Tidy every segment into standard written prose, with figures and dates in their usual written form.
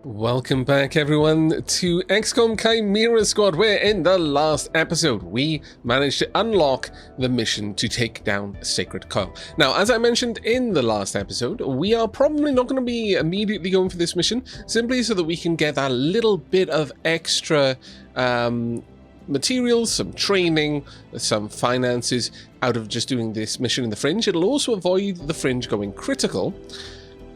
Welcome back, everyone, to Xcom Chimera Squad, where in the last episode we managed to unlock the mission to take down Sacred Coil. Now, as I mentioned in the last episode, we are probably not going to be immediately going for this mission, simply so that we can get that little bit of extra materials, some training, some finances out of just doing this mission in the Fringe. It'll also avoid the Fringe going critical.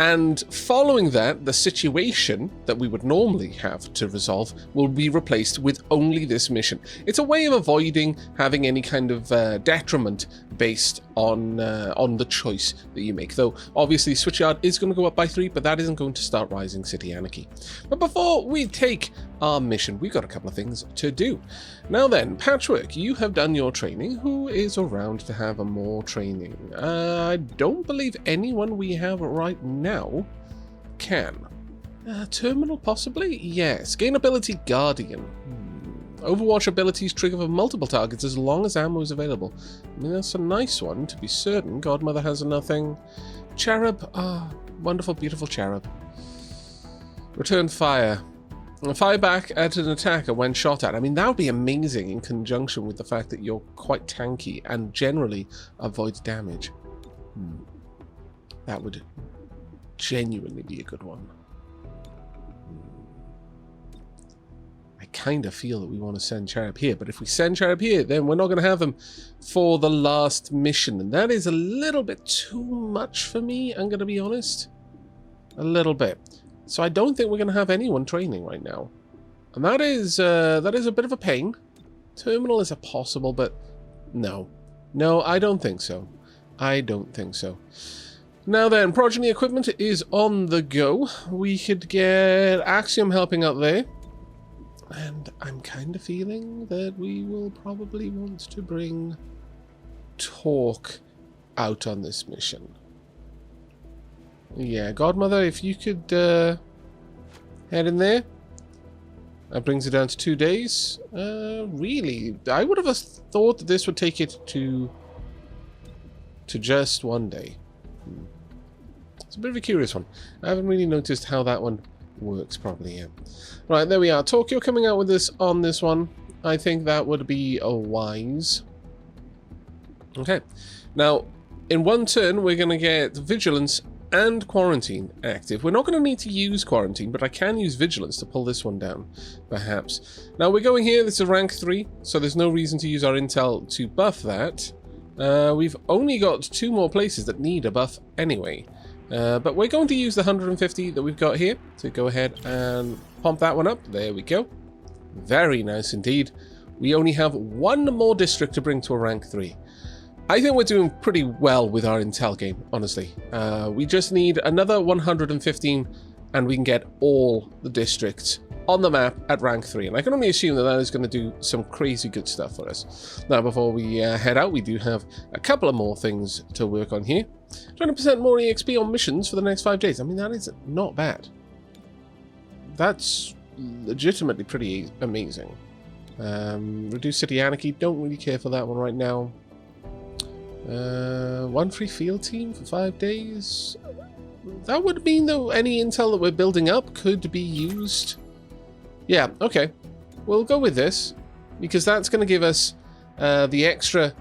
And following that, the situation that we would normally have to resolve will be replaced with only this mission. It's a way of avoiding having any kind of detriment based on the choice that you make. Though, obviously, Switchyard is going to go up by 3, but that isn't going to start Rising City Anarchy. But before we take our mission, we've got a couple of things to do. Now then, Patchwork, you have done your training. Who is around to have a more training? I don't believe anyone we have right now can. Terminal, possibly? Yes. Gain ability, Guardian. Overwatch abilities trigger for multiple targets as long as ammo is available. I mean, that's a nice one, to be certain. Godmother has nothing. Cherub. Wonderful, beautiful Cherub. Return fire. Fire back at an attacker when shot at. I mean, that would be amazing in conjunction with the fact that you're quite tanky and generally avoids damage. That would genuinely be a good one. I kind of feel that we want to send Cherub here, but if we send Cherub here, then we're not going to have them for the last mission, and that is a little bit too much for me, I'm going to be honest. A little bit. So I don't think we're going to have anyone training right now. And that is a bit of a pain. Terminal is a possible, but no. No, I don't think so. I don't think so. Now then, Progeny equipment is on the go. We could get Axiom helping out there. And I'm kind of feeling that we will probably want to bring Talk out on this mission. Yeah, Godmother, if you could head in there. That brings it down to 2 days. Really, I would have thought that this would take it to just 1 day. It's a bit of a curious one. I haven't really noticed how that one works properly yet. Right, there we are. Tokyo coming out with this on this one. I think that would be a wise. Okay. Now, in one turn, we're going to get Vigilance and Quarantine active. We're not going to need to use Quarantine, but I can use Vigilance to pull this one down, perhaps. Now, we're going here. This is rank 3, so there's no reason to use our intel to buff that. We've only got 2 more places that need a buff anyway. But we're going to use the 150 that we've got here to go ahead and pump that one up. There we go. Very nice indeed. We only have 1 more district to bring to a rank 3. I think we're doing pretty well with our intel game, honestly. We just need another 115 and we can get all the districts on the map at rank 3. And I can only assume that that is going to do some crazy good stuff for us. Now, before we head out, we do have a couple of more things to work on here. 20% more EXP on missions for the next 5 days. I mean, that is not bad. That's legitimately pretty amazing. Reduce City Anarchy. Don't really care for that one right now. 1 free field team for 5 days. That would mean, though, any intel that we're building up could be used. Yeah, okay. We'll go with this, because that's going to give us the extra,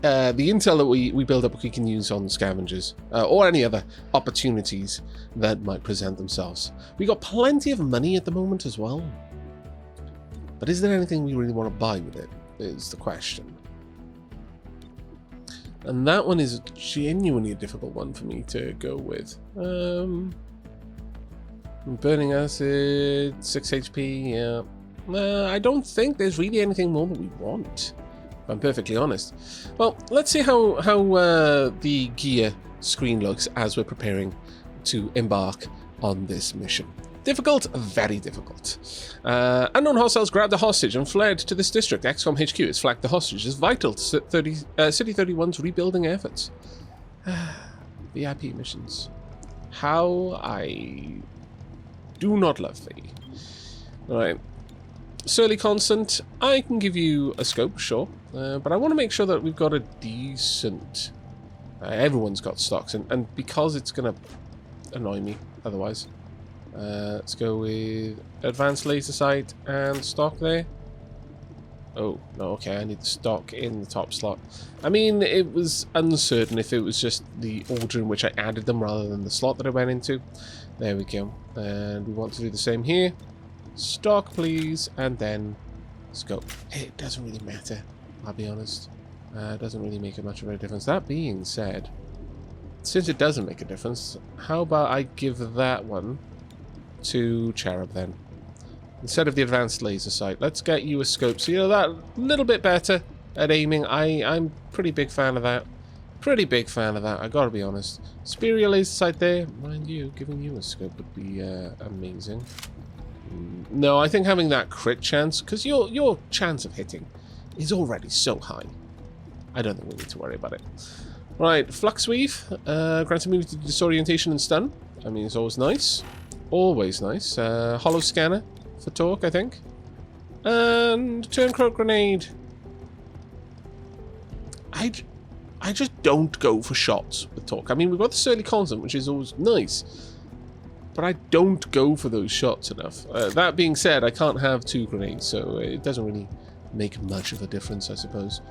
the intel that we build up we can use on scavengers, or any other opportunities that might present themselves. We got plenty of money at the moment as well. But is there anything we really want to buy with it, is the question. And that one is genuinely a difficult one for me to go with. Burning acid, 6 HP, yeah. I don't think there's really anything more that we want, if I'm perfectly honest. Well, let's see how the gear screen looks as we're preparing to embark on this mission. Difficult? Very difficult. Unknown hostiles grabbed a hostage and fled to this district. Xcom HQ has flagged the hostage as vital to City 31's rebuilding efforts. VIP missions. How I do not love thee. Alright. Surly Constant, I can give you a scope, sure. But I want to make sure that we've got a decent... everyone's got stocks, and because it's going to annoy me otherwise. Let's go with advanced laser sight and stock there. Oh, no, okay, I need the stock in the top slot. I mean, it was uncertain if it was just the order in which I added them rather than the slot that I went into. There we go. And we want to do the same here. Stock, please, and then scope. It doesn't really matter, I'll be honest. It doesn't really make much of a difference. That being said, since it doesn't make a difference, how about I give that one to Cherub then? Instead of the advanced laser sight, let's get you a scope. So you're that little bit better at aiming. I'm pretty big fan of that. Pretty big fan of that, I gotta be honest. Superior laser sight there. Mind you, giving you a scope would be amazing. No, I think having that crit chance, because your chance of hitting is already so high. I don't think we need to worry about it. Right, Flux Weave. Grants immunity to disorientation and stun. I mean, it's always nice. Always nice. Hollow Scanner for Torque, I think. And Turncroak Grenade. I just don't go for shots with Torque. I mean, we've got the Surly Constant, which is always nice. But I don't go for those shots enough. That being said, I can't have 2 grenades, so it doesn't really make much of a difference, I suppose.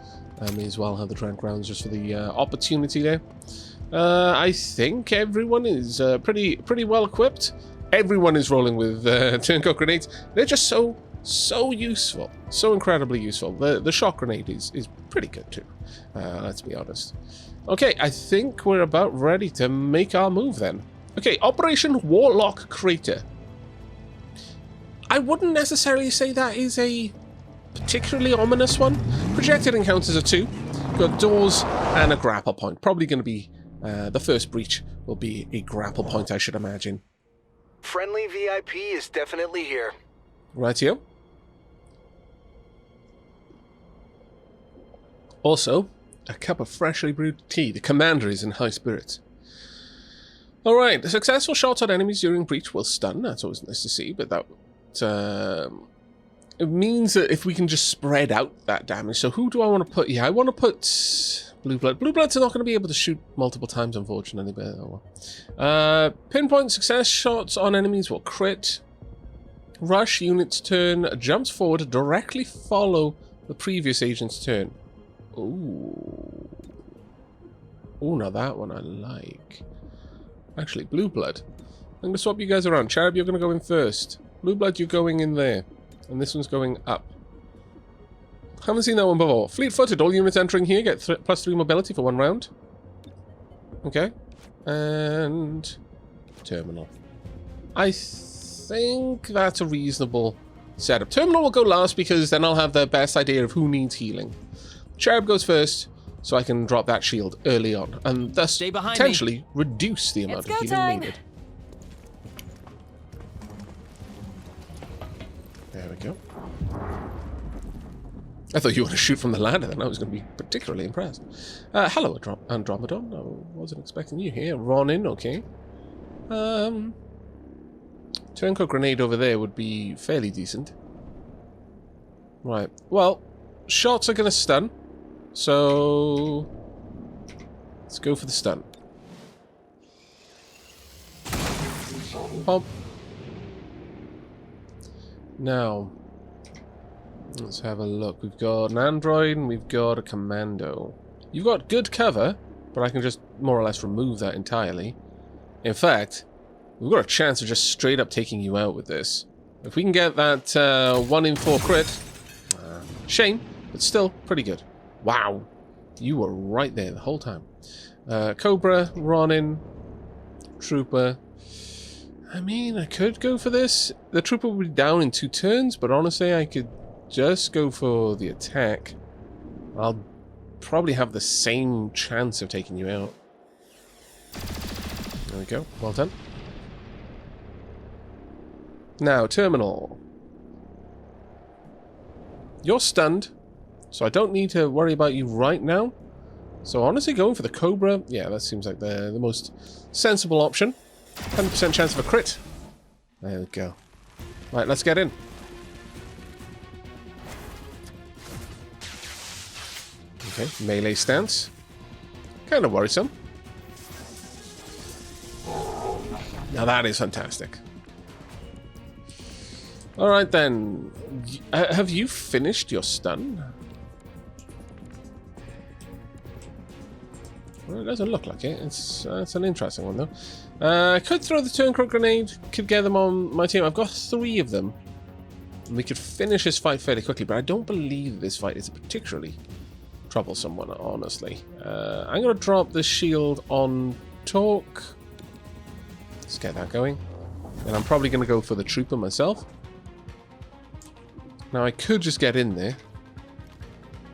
I may as well have the Trank rounds just for the opportunity there. I think everyone is pretty well equipped. Everyone is rolling with Turncoat grenades. They're just so useful, so incredibly useful. The shock grenade is pretty good too. Let's be honest. Okay, I think we're about ready to make our move then. Okay, Operation Warlock Crater. I wouldn't necessarily say that is a particularly ominous one. Projected encounters are 2. We've got doors and a grapple point. Probably going to be the first breach will be a grapple point, I should imagine. Friendly VIP is definitely here. Rightio. Also, a cup of freshly brewed tea. The commander is in high spirits. Alright, successful shots at enemies during breach will stun. That's always nice to see, but that it means that if we can just spread out that damage. So who do I want to put? Yeah, I want to put Blue Blood. Blue Bloods are not going to be able to shoot multiple times, unfortunately. But oh well. Pinpoint success shots on enemies will crit. Rush unit's turn jumps forward directly follow the previous agent's turn. Ooh. Ooh, now that one I like. Actually, Blue Blood. I'm going to swap you guys around. Cherub, you're going to go in first. Blue Blood, you're going in there. And this one's going up. Haven't seen that one before. Fleet-footed. All units entering here get +3 mobility for 1 round. Okay. And Terminal. I think that's a reasonable setup. Terminal will go last because then I'll have the best idea of who needs healing. Cherub goes first, so I can drop that shield early on, and thus potentially reduce the amount of healing needed. There we go. I thought you were going to shoot from the ladder, then I was going to be particularly impressed. Hello, Andromedon. I wasn't expecting you here. Ronin, okay. Turncoat grenade over there would be fairly decent. Right. Well, shots are going to stun. So let's go for the stun. Pop. Now, let's have a look. We've got an android and we've got a commando. You've got good cover, but I can just more or less remove that entirely. In fact, we've got a chance of just straight up taking you out with this. If we can get that 1 in 4 crit, shame, but still pretty good. Wow, you were right there the whole time. Cobra, Ronin, Trooper. I mean, I could go for this. The Trooper would be down in 2 turns, but honestly, I could just go for the attack. I'll probably have the same chance of taking you out. There we go. Well done. Now, Terminal. You're stunned, so I don't need to worry about you right now. So honestly, going for the Cobra, yeah, that seems like the most sensible option. 100% chance of a crit. There we go. Right, let's get in. Okay, melee stance. Kind of worrisome. Now that is fantastic. All right then. Have you finished your stun? Well, it doesn't look like it. It's an interesting one though. I could throw the turncoat grenade. Could get them on my team. I've got 3 of them. And we could finish this fight fairly quickly, but I don't believe this fight is a particularly troublesome one, honestly. I'm going to drop the shield on Torque. Let's get that going. And I'm probably going to go for the trooper myself. Now I could just get in there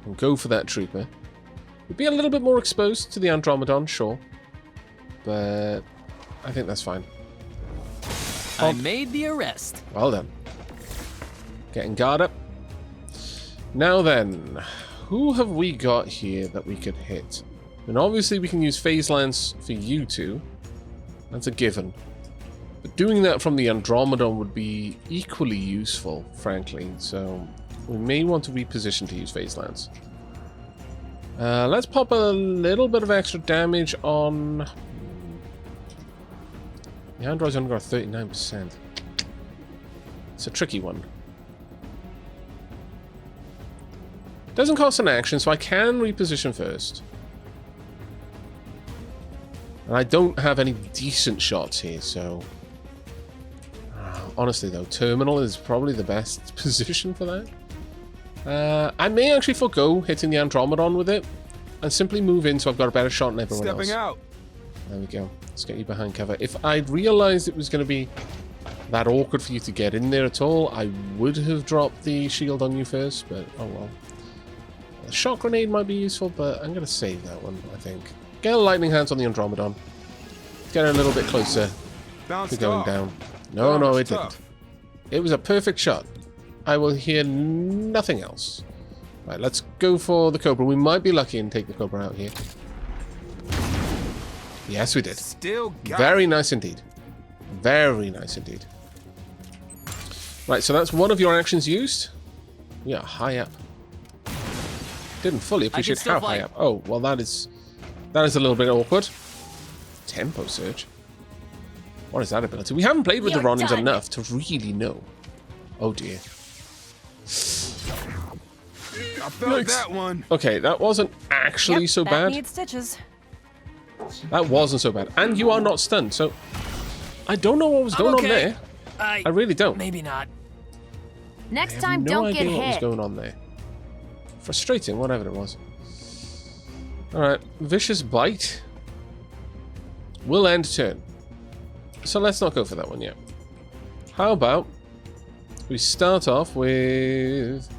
and go for that trooper. We'd be a little bit more exposed to the Andromedon, sure. But I think that's fine. I made the arrest. Well done. Getting guard up. Now then, who have we got here that we could hit? And obviously we can use phase lance for you two. That's a given. But doing that from the Andromedon would be equally useful, frankly. So we may want to reposition to use phase lance. Let's pop a little bit of extra damage on... The android's only got 39%. It's a tricky one. Doesn't cost an action, so I can reposition first. And I don't have any decent shots here, so... honestly, though, Terminal is probably the best position for that. I may actually forgo hitting the Andromedon with it and simply move in so I've got a better shot than everyone else. Stepping out. There we go. Let's get you behind cover. If I'd realized it was going to be that awkward for you to get in there at all, I would have dropped the shield on you first, but oh well. A shock grenade might be useful, but I'm going to save that one, I think. Get a lightning hands on the Andromedon. Get a little bit closer to going down. No, no, it didn't. It was a perfect shot. I will hear nothing else. Right, let's go for the Cobra. We might be lucky and take the Cobra out here. Yes, we did. Still got Very nice indeed. Very nice indeed. Right, so that's one of your actions used. Yeah, high up. Didn't fully appreciate how high up. Oh, well, that is a little bit awkward. Tempo surge. What is that ability? We haven't played with the Ronins enough to really know. Oh dear. I felt that one. Okay, that wasn't actually so bad. Needs stitches. That wasn't so bad. And you are not stunned, so I don't know what was going on there. I really don't. Maybe not. Next time, don't get hit. What was going on there? Frustrating, whatever it was. Alright, Vicious Bite will end turn. So let's not go for that one yet. How about we start off with...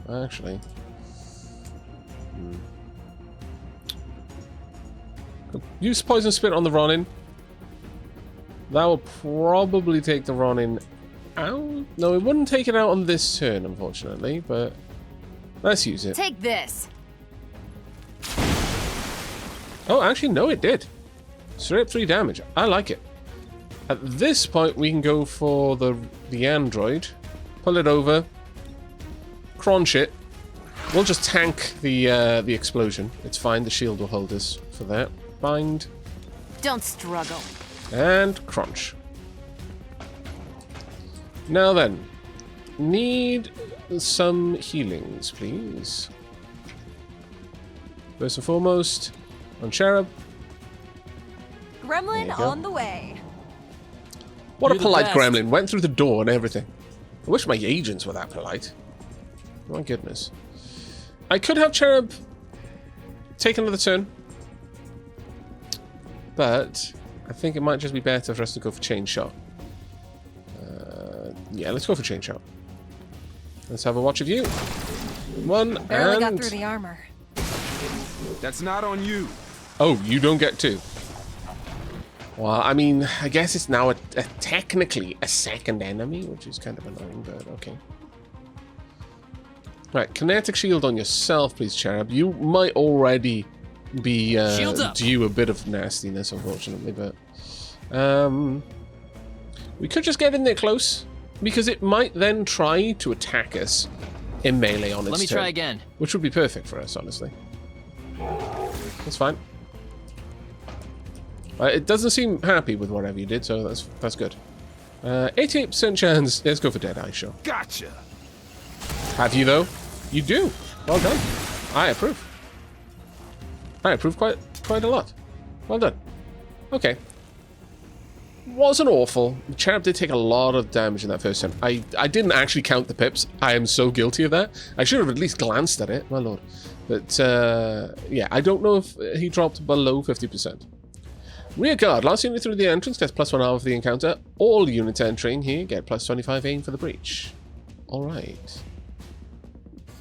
Actually... Use Poison Spit on the Ronin. That will probably take the Ronin out. No, it wouldn't take it out on this turn, unfortunately, but let's use it. Take this. Oh, actually, no, it did. Straight up 3 damage. I like it. At this point, we can go for the android. Pull it over. Crunch it. We'll just tank the explosion. It's fine. The shield will hold us for that. Bind. Don't struggle. And crunch. Now then, need some healings, please. First and foremost, on Cherub. Gremlin on the way. What a polite gremlin. Went through the door and everything. I wish my agents were that polite. My goodness. I could have Cherub take another turn. But I think it might just be better for us to go for Chain Shot. Yeah, let's go for Chain Shot. Let's have a watch of you. One Barely and... got through the armor. That's not on you. Oh, you don't get 2. Well, I mean, I guess it's now technically a second enemy, which is kind of annoying, but okay. Right, kinetic shield on yourself, please, Cherub. You might already be due a bit of nastiness, unfortunately, but we could just get in there close, because it might then try to attack us in melee on its turn. Let me try again. Which would be perfect for us, honestly. That's fine. It doesn't seem happy with whatever you did, so that's good. 88% chance. Let's go for Deadeye, sure. Gotcha. Have you, though? You do. Well done. I approve. I approve quite a lot. Well done. Okay. Wasn't awful. The Cherub did take a lot of damage in that first turn. I didn't actually count the pips. I am so guilty of that. I should have at least glanced at it. My lord. But, yeah, I don't know if he dropped below 50%. Rear guard. Last unit through the entrance gets +1 hour for the encounter. All units entering here get +25 aim for the breach. Alright.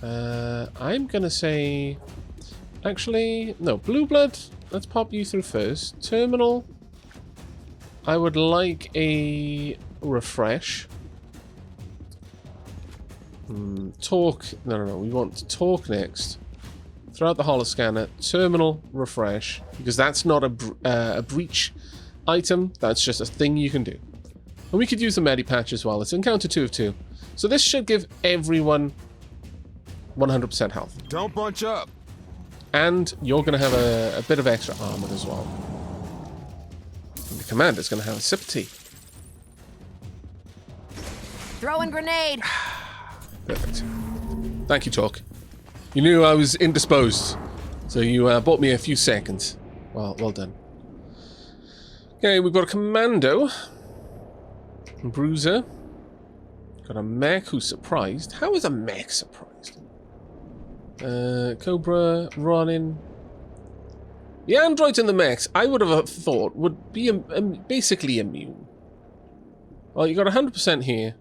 I'm gonna say... Actually, no. Blue Blood, let's pop you through first. Terminal, I would like a refresh. Talk, no. We want talk next. Throw out the holoscanner. Terminal, refresh. Because that's not a breach item. That's just a thing you can do. And we could use the Medipatch as well. It's encounter 2 of 2. So this should give everyone 100% health. Don't bunch up. And you're going to have a bit of extra armor as well. And the commander's going to have a sip of tea. Throwing grenade. Perfect. Thank you, Talk. You knew I was indisposed, so you bought me a few seconds. Well done. Okay, we've got a commando. Bruiser. Got a mech who's surprised. How is a mech surprised? Cobra, Ronin. The androids and the mechs, I would have thought, would be basically immune. Well, you got 100% here.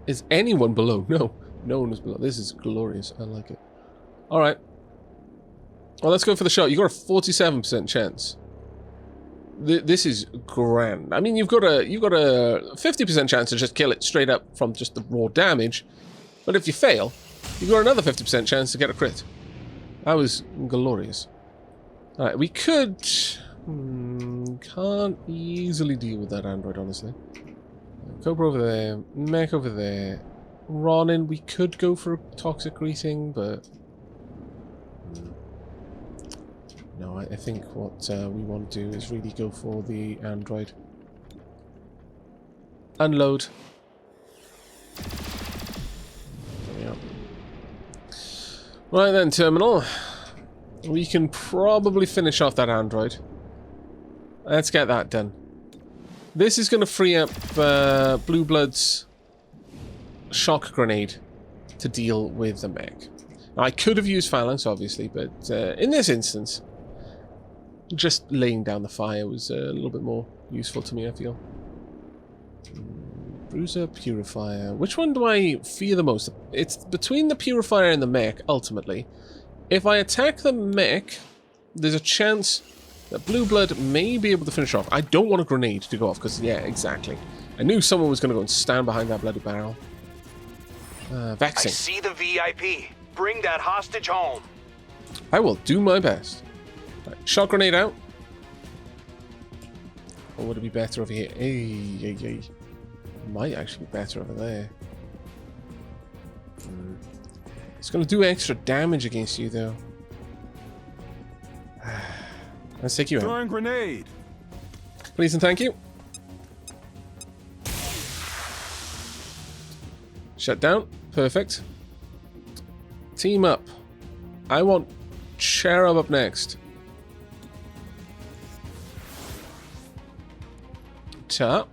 Is anyone below? No. No one is below. This is glorious. I like it. Alright. Well, let's go for the shot. You got a 47% chance. This is grand. I mean, you've got a 50% chance to just kill it straight up from just the raw damage. But if you fail, you've got another 50% chance to get a crit. That was glorious. Alright, we could... can't easily deal with that android, honestly. Cobra over there. Mech over there. Ronin, we could go for a toxic greeting, but... No, I think what we want to do is really go for the android. Unload. Yeah. Right then, Terminal. We can probably finish off that android. Let's get that done. This is going to free up Blue Blood's shock grenade to deal with the mech. Now, I could have used Phalanx, obviously, but in this instance, just laying down the fire was a little bit more useful to me, I feel. Bruiser, Purifier. Which one do I fear the most? It's between the Purifier and the mech, ultimately. If I attack the mech, there's a chance that Blue Blood may be able to finish off. I don't want a grenade to go off, because, yeah, exactly. I knew someone was going to go and stand behind that bloody barrel. Vaccine. I see the VIP. Bring that hostage home. I will do my best. Right, shot grenade out. Or would it be better over here? It might actually be better over there. It's going to do extra damage against you, though. Let's take you out. Throwing grenade. Please and thank you. Shut down. Perfect. Team up. I want Cherub up next. Ta.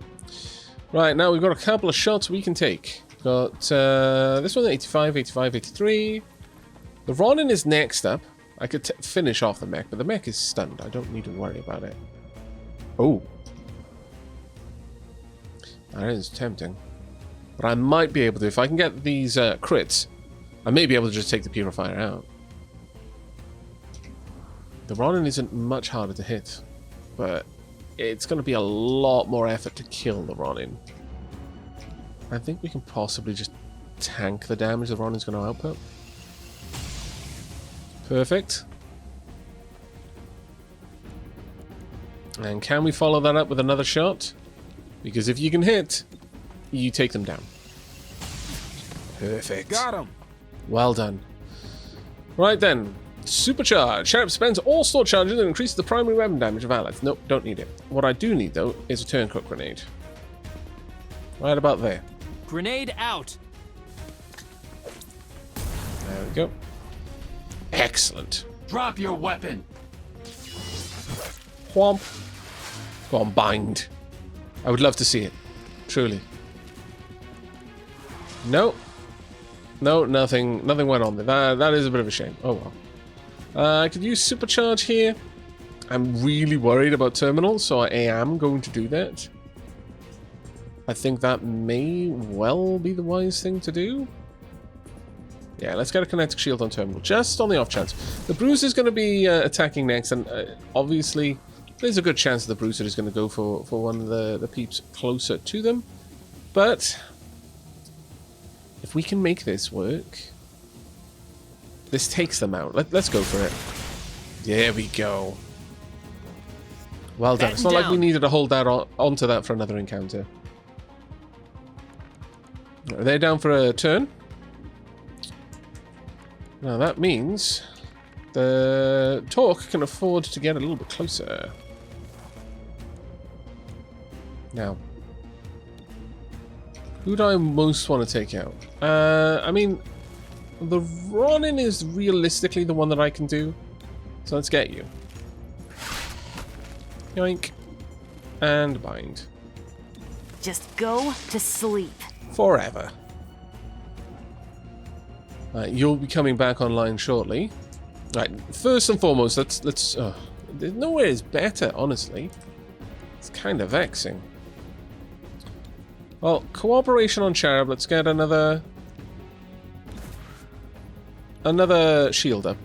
Right, now we've got a couple of shots we can take. Got this one, 85, 85, 83. The Ronin is next up. I could finish off the mech, but the mech is stunned. I don't need to worry about it. Oh. That is tempting. But I might be able to, if I can get these crits, I may be able to just take the Purifier out. The Ronin isn't much harder to hit, but it's going to be a lot more effort to kill the Ronin. I think we can possibly just tank the damage the Ronin's going to output. Perfect. And can we follow that up with another shot? Because if you can hit, you take them down. Perfect. Got him. Well done. Right then. Supercharge. Cherub spends all stored charges and increases the primary weapon damage of allies. Nope, don't need it. What I do need, though, is a turncoat grenade. Right about there. Grenade out. There we go. Excellent. Drop your weapon. Whomp. Go on, bind. I would love to see it. Truly. No. No, nothing went on there. That is a bit of a shame. Oh well. I could use supercharge here. I'm really worried about terminals, so I am going to do that. I think that may well be the wise thing to do. Yeah, let's get a kinetic shield on terminal, just on the off chance. The Bruiser is going to be attacking next, and obviously there's a good chance the Bruiser is going to go for one of the peeps closer to them. But if we can make this work, this takes them out. Let's go for it. There we go. Well done. It's not like we needed to hold that onto that for another encounter. They're down for a turn. Now that means the Torque can afford to get a little bit closer. Now, who do I most want to take out? I mean, the Ronin is realistically the one that I can do. So let's get you. Yoink. And bind. Just go to sleep. Forever. You'll be coming back online shortly. Right, first and foremost, let's there's nowhere is better, honestly. It's kind of vexing. Well, cooperation on Cherub. Let's get another shielder,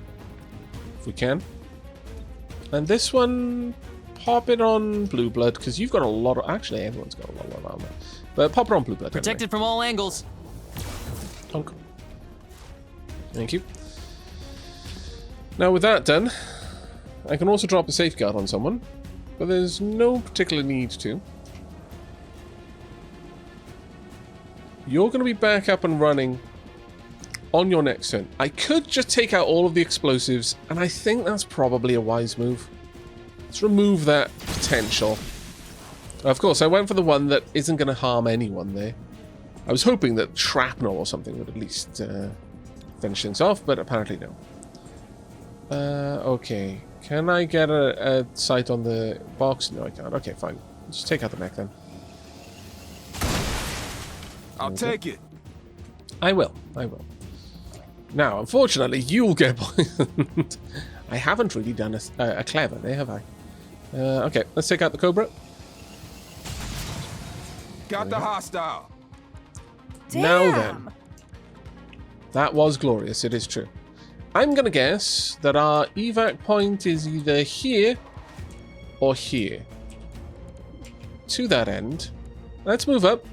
if we can. And this one, pop it on Blue Blood, because you've got a lot of... Actually, everyone's got a lot of armor. But pop it on Blue Blood. Protected anyway. from all angles. Honk. Thank you. Now with that done, I can also drop a safeguard on someone, but there's no particular need to. You're going to be back up and running on your next turn. I could just take out all of the explosives, and I think that's probably a wise move. Let's remove that potential. Of course, I went for the one that isn't going to harm anyone there. I was hoping that shrapnel or something would at least finish things off, but apparently no. Okay. Can I get a sight on the box? No, I can't. Okay, fine. Just take out the mech then. I'll take it. I will. Now, unfortunately, you'll get poisoned. I haven't really done a clever there, have I? Okay, let's take out the Cobra. Got the hostile. Damn. Now then. That was glorious, it is true. I'm going to guess that our evac point is either here or here. To that end, let's move up,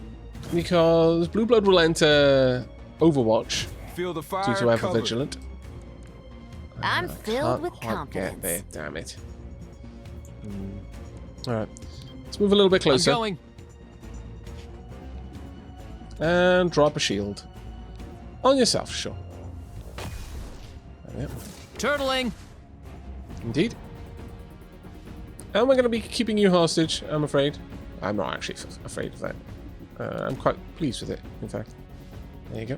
because Blue Blood will enter Overwatch Feel the fire. due to ever covered. vigilant. I'm filled with Can't get confidence. there, damn it. Alright, let's move a little bit closer. I'm going. And drop a shield. On yourself, sure. Yep. Turtling. Indeed. And we're going to be keeping you hostage, I'm afraid. I'm not actually afraid of that. I'm quite pleased with it, in fact. There you go.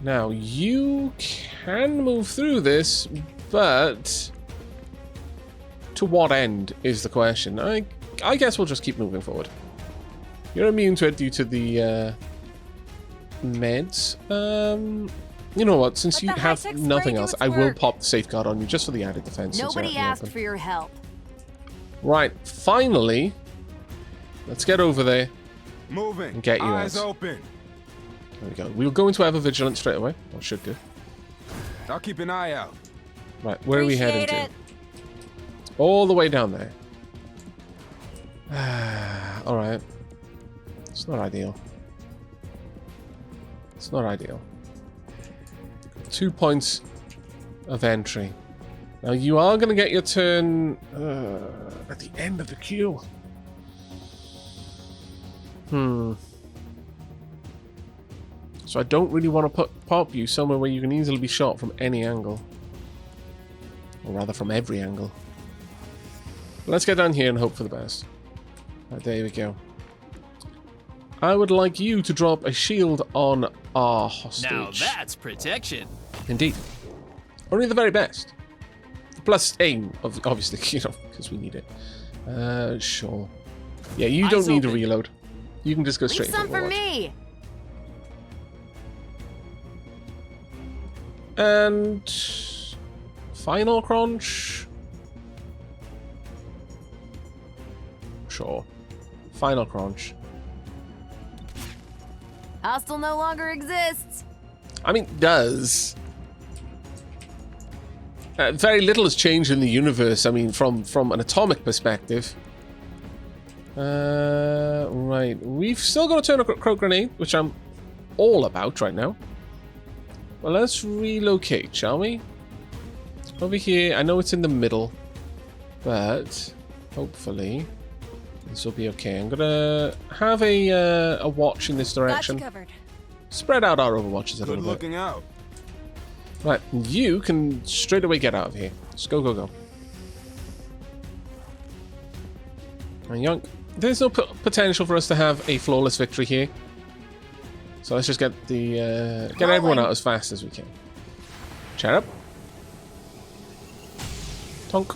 Now, you can move through this, but to what end is the question. I guess we'll just keep moving forward. You're immune to it due to the meds. You know what? Since But you the have high-tech nothing spray do else, its I will work. pop the safeguard on you just for the added defense. since you're Nobody out in the asked open. for your help. Right, finally, let's get over there. Moving. And get you Eyes out. open. There we go. We'll go into ever vigilant straight away. Or should do. I'll keep an eye out. Right, where are we heading Appreciate to? it. All the way down there. Alright. It's not ideal. It's not ideal. 2 points of entry. Now you are going to get your turn at the end of the queue. So I don't really want to pop you somewhere where you can easily be shot from any angle. Or rather from every angle. But let's get down here and hope for the best. Right, there we go. I would like you to drop a shield on our hostage. Now that's protection. Indeed. Only the very best. Plus aim, obviously, you know, because we need it. Sure. Yeah, you don't need to reload. You can just go straight Leave into some for Overwatch. me. And final crunch. Sure. Final crunch. Hostile no longer exists. I mean, does. Very little has changed in the universe. I mean, from an atomic perspective. Right. We've still got to turn a croak grenade, which I'm all about right now. Well, let's relocate, shall we? Over here. I know it's in the middle, but hopefully this will be okay. I'm gonna have a watch in this direction. Got you covered. Spread out our overwatches a Good little bit. looking out. Right, you can straight away get out of here. Just go, go, go. And yoink. There's no potential for us to have a flawless victory here. So let's just get the get everyone out as fast as we can. Chat up. Tonk.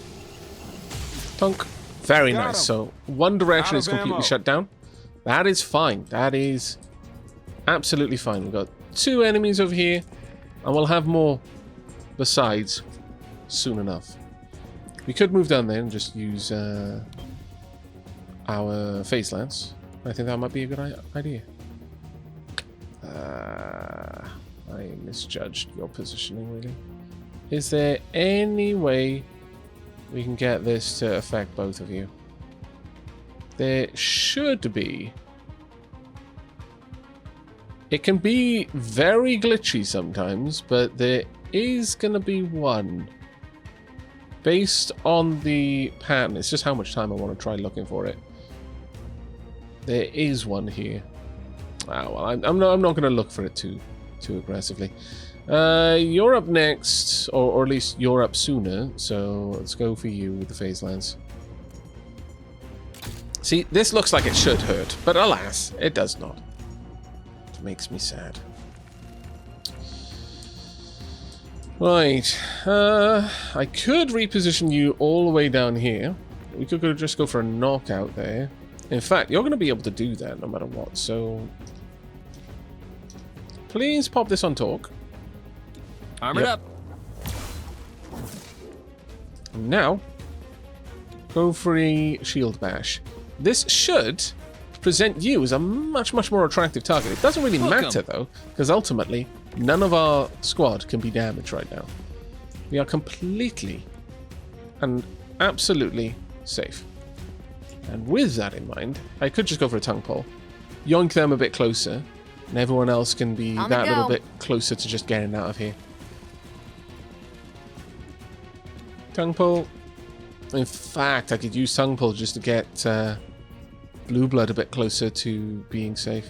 Tonk. Very Got nice. him. So one direction Out is of completely ammo. shut down. That is fine. That is absolutely fine. We've got 2 enemies over here. And we'll have more besides soon enough. We could move down there and just use our phase lance. I think that might be a good idea. I misjudged your positioning, really. Is there any way we can get this to affect both of you? There should be. It can be very glitchy sometimes, but there is going to be one. Based on the pattern, it's just how much time I want to try looking for it. There is one here. Ah, well, I'm not going to look for it too aggressively. You're up next, or at least you're up sooner, so let's go for you with the phase lance. See, this looks like it should hurt, but alas, it does not. It makes me sad. Right, I could reposition you all the way down here. We could just go for a knockout there. In fact, you're going to be able to do that no matter what, so please pop this on talk. Armored Yep. up. Now, go for a shield bash. This should present you as a much more attractive target. It doesn't really Welcome. matter though, because ultimately none of our squad can be damaged right now. We are completely and absolutely safe. And with that in mind, I could just go for a tongue pole, yoink them a bit closer, and everyone else can be On the that little go. bit closer to just getting out of here. Tongue pole. In fact, I could use tongue pole just to get blue blood a bit closer to being safe.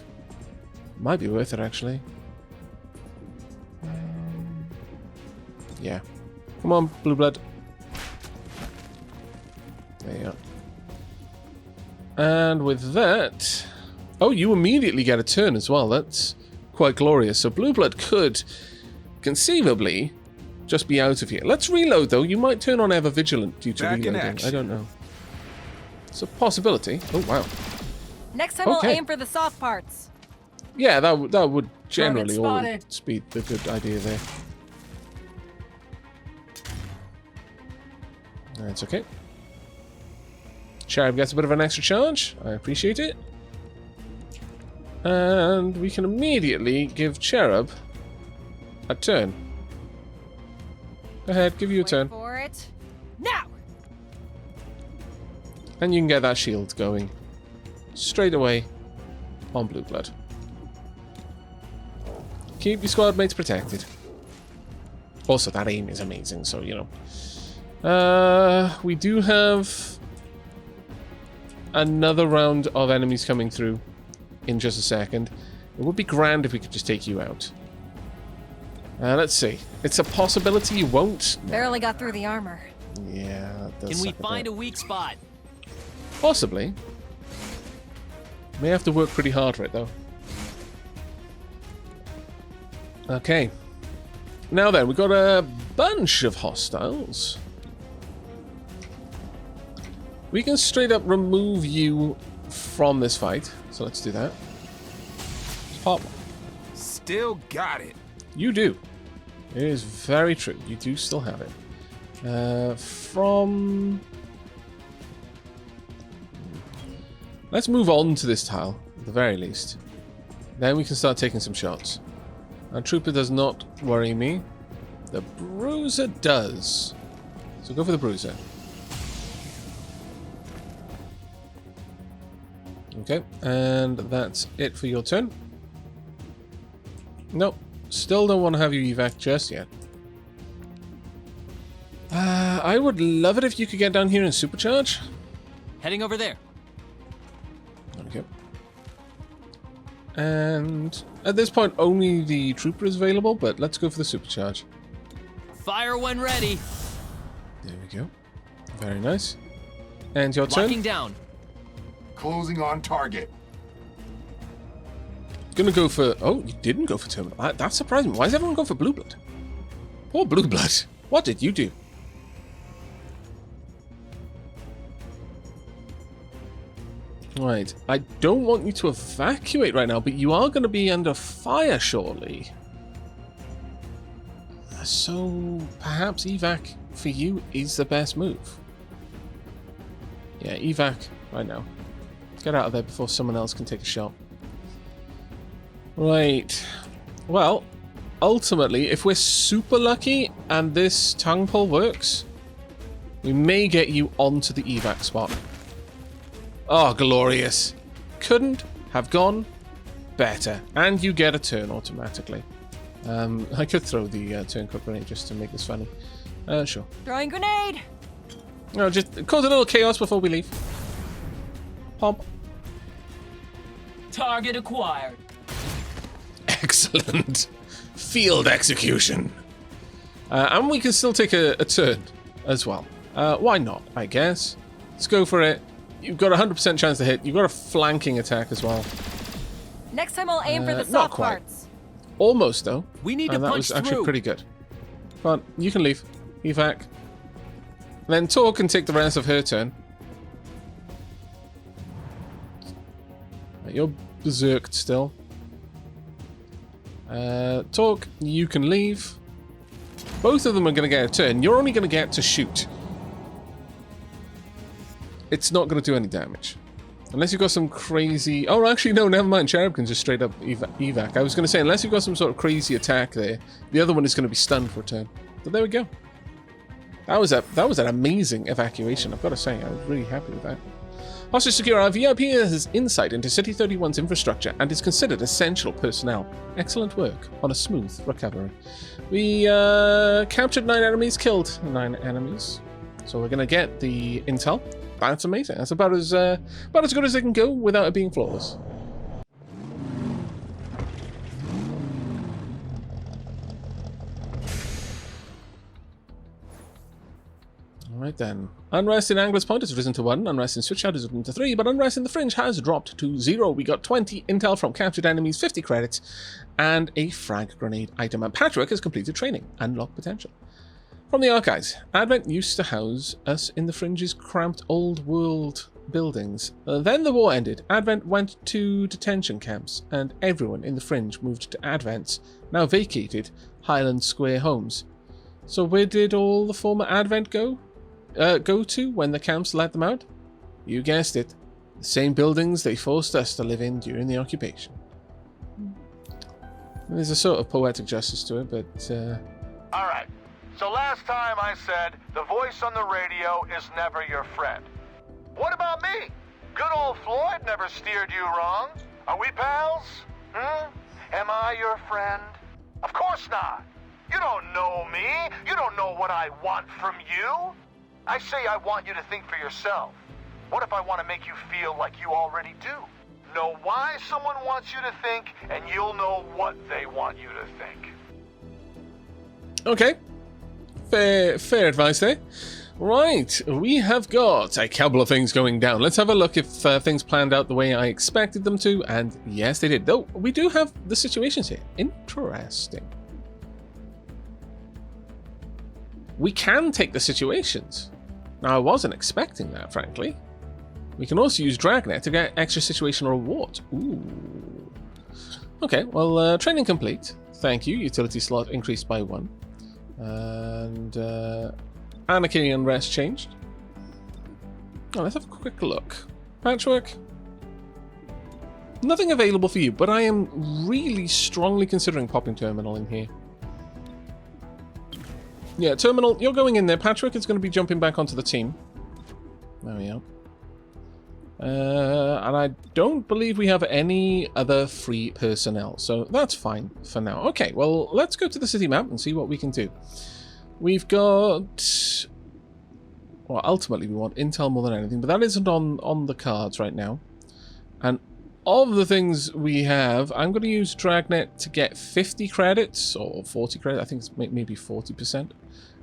Might be worth it, actually. Yeah. Come on, blue blood. There you go. And with that... Oh, you immediately get a turn as well. That's quite glorious. So blue blood could conceivably just be out of here. Let's reload, though. You might turn on ever vigilant due to Back in reloading. action. I don't know. It's a possibility. Oh, wow. Next time Okay. we'll aim for the soft parts. Yeah, that would generally spotted. always be the good idea there. That's okay. Cherub gets a bit of an extra charge. I appreciate it. And we can immediately give Cherub a turn. Go ahead, give you a turn. For it. Now. And you can get that shield going straight away on blue blood. Keep your squad mates protected. Also, that aim is amazing, so, you know. We do have another round of enemies coming through in just a second. It would be grand if we could just take you out. Let's see. It's a possibility you won't. Barely got through the armor. Yeah, that does Can we suck a find bit. a weak spot? Possibly. May have to work pretty hard for it, though. Okay. Now then, we've got a bunch of hostiles. We can straight up remove you from this fight. So let's do that. Pop. Still got it. You do. It is very true. You do still have it. From... Let's move on to this tile, at the very least. Then we can start taking some shots. Our trooper does not worry me. The bruiser does. So go for the bruiser. Okay, and that's it for your turn. Nope, still don't want to have you evac just yet. I would love it if you could get down here and supercharge. Heading over there. Okay. And at this point, only the trooper is available, but let's go for the supercharge. Fire when ready. There we go. Very nice. And your turn. Locking down. Closing on target. Gonna go for... Oh, you didn't go for terminal. That's surprising. Why is everyone going for blue blood? Poor blue blood. What did you do? Right. I don't want you to evacuate right now, but you are going to be under fire shortly. So perhaps evac for you is the best move. Yeah, evac right now. Get out of there before someone else can take a shot. Right. Well, ultimately, if we're super lucky and this tongue pull works, we may get you onto the evac spot. Oh, glorious. Couldn't have gone better. And you get a turn automatically. I could throw the turncoat grenade just to make this funny. Sure. Throwing grenade. No, just cause a little chaos before we leave. Pop. Target acquired. Excellent. Field execution. And we can still take a turn as well. Why not, I guess. Let's go for it. You've got a 100% chance to hit. You've got a flanking attack as well. Next time I'll aim for the not soft quite. parts. Almost, though. We need to And that punch was actually through. pretty good. But you can leave. Evac. Then Tor can take the rest of her turn. You're berserked still. Torque, you can leave. Both of them are going to get a turn. You're only going to get to shoot. It's not going to do any damage. Unless you've got some crazy... Oh, actually, no, never mind. Cherub can just straight up evac. I was going to say, unless you've got some sort of crazy attack there, the other one is going to be stunned for a turn. But there we go. That was an amazing evacuation, I've got to say. I was really happy with that. Hostage Secure, our VIP has insight into City 31's infrastructure and is considered essential personnel. Excellent work on a smooth recovery. We captured 9 enemies, killed 9 enemies. So we're going to get the intel. That's amazing. That's about as good as they can go without it being flawless. Alright then. Unrest in Angler's Point has risen to 1, unrest in Switchyard has risen to 3, but unrest in the Fringe has dropped to 0. We got 20 intel from captured enemies, 50 credits, and a frag grenade item. And Patrick has completed training. Unlock potential. From the archives, Advent used to house us in the Fringe's cramped old world buildings. Then the war ended. Advent went to detention camps, and everyone in the Fringe moved to Advent's now vacated Highland Square homes. So where did all the former Advent go to when the camps let them out? You guessed it. The same buildings they forced us to live in during the occupation. There's a sort of poetic justice to it, but... All right. So last time I said the voice on the radio is never your friend. What about me? Good old Floyd never steered you wrong. Are we pals? Am I your friend? Of course not. You don't know me. You don't know what I want from you. I say I want you to think for yourself. What if I want to make you feel like you already do? Know why someone wants you to think, and you'll know what they want you to think. Okay. Fair advice there. Right, we have got a couple of things going down. Let's have a look if things planned out the way I expected them to, and yes, they did. Though, we do have the situations here. Interesting. We can take the situations. Now, I wasn't expecting that, frankly. We can also use Dragnet to get extra situational rewards. Ooh. Okay, well, training complete. Thank you. Utility slot increased by 1. And, Anarchy and Rest changed. Oh, let's have a quick look. Patchwork. Nothing available for you, but I am really strongly considering popping Terminal in here. Yeah, Terminal, you're going in there. Patchwork is going to be jumping back onto the team. There we are. And I don't believe we have any other free personnel, so that's fine for now. Okay, well, let's go to the city map and see what we can do. We've got... Well, ultimately we want intel more than anything, but that isn't on the cards right now. And of the things we have, I'm going to use Dragnet to get 50 credits, or 40 credits, I think it's maybe 40%. And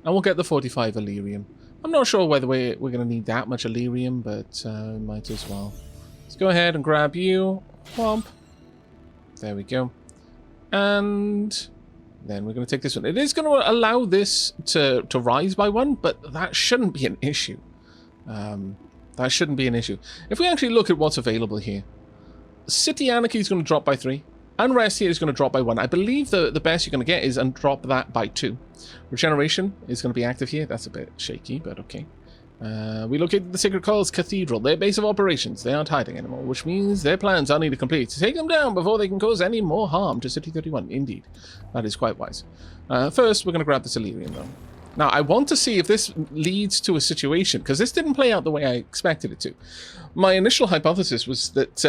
we'll get the 45 Illyrium. I'm not sure whether we're going to need that much Illyrium, but might as well. Let's go ahead and grab you. Whomp. There we go. And then we're going to take this one. It is going to allow this to rise by 1, but that shouldn't be an issue. That shouldn't be an issue. If we actually look at what's available here, City Anarchy is going to drop by 3. Unrest here is going to drop by 1. I believe the best you're going to get is drop that by 2. Regeneration is going to be active here. That's a bit shaky, but okay. We located the Sacred Coil's Cathedral, their base of operations. They aren't hiding anymore, which means their plans are needed complete to take them down before they can cause any more harm to City 31. Indeed. That is quite wise. First, we're going to grab this Illyrium, though. Now, I want to see if this leads to a situation, because this didn't play out the way I expected it to. My initial hypothesis was that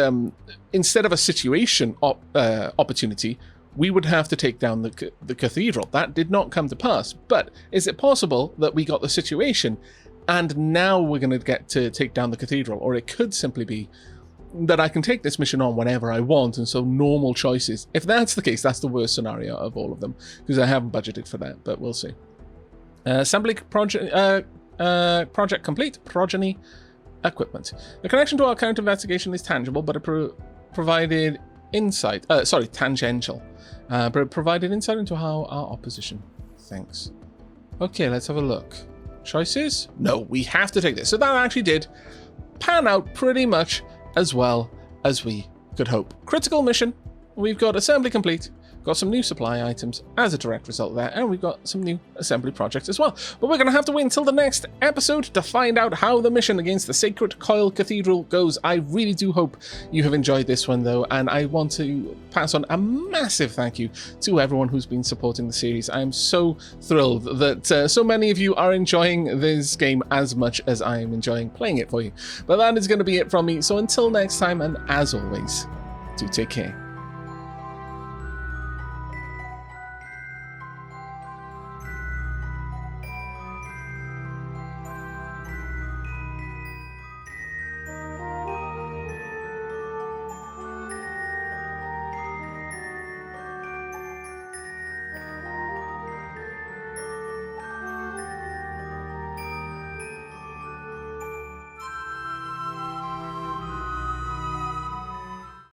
instead of a situation opportunity, we would have to take down the cathedral. That did not come to pass. But is it possible that we got the situation and now we're going to get to take down the cathedral? Or it could simply be that I can take this mission on whenever I want, and so normal choices. If that's the case, that's the worst scenario of all of them, because I haven't budgeted for that, but we'll see. Assembly project complete. Progeny equipment. The connection to our current investigation is tangible, but it provided insight. Tangential. But it provided insight into how our opposition thinks. Okay, let's have a look. Choices? No, we have to take this. So that actually did pan out pretty much as well as we could hope. Critical mission. We've got assembly complete. Got some new supply items as a direct result of that, and we've got some new assembly projects as well. But we're going to have to wait until the next episode to find out how the mission against the Sacred Coil Cathedral goes. I really do hope you have enjoyed this one, though, and I want to pass on a massive thank you to everyone who's been supporting the series. I'm so thrilled that so many of you are enjoying this game as much as I am enjoying playing it for you. But that is going to be it from me, so until next time, and as always, do take care.